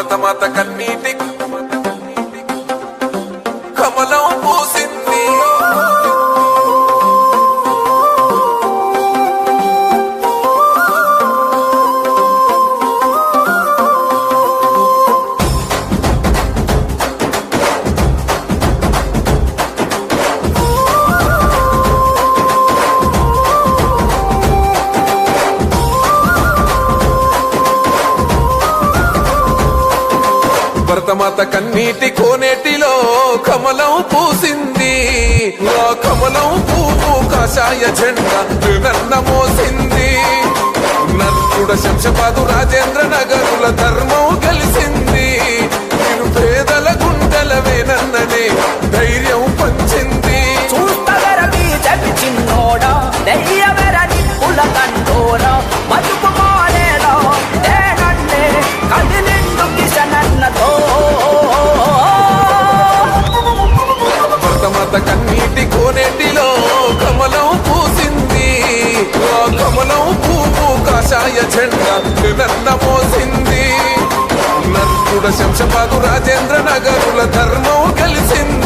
భరతమాత కన్నీటి కమలం పూసింది. భరతమాత కన్నీటి కోనేటిలో కమలం పూసింది. ఆ కమలం పువ్వు కాషాయ జెండా నన్న మోసింది. నర్కుడ శంషపాదు రాజేంద్ర నగరుల ధర్మం గెలిసింది. నేను పేదల గుండెల వేనన్ననే ధైర్యం పంచింది. చూస్తగర బీజేపీ చిన్నోడా దెయ్యవెర నిప్పుల కంటోరా బతుకు మారేలా దేనన్నే కదిలిండు కిషనన్నతో. భరతమాత కన్నీటి కోనేటిలో కమలం పూసింది. ఆ కమలం పువ్వు కాషాయ జెండా నన్న మోసింది. నర్కుడ శంషపాదు రాజేంద్ర నగరుల ధర్మం గెలిసింది.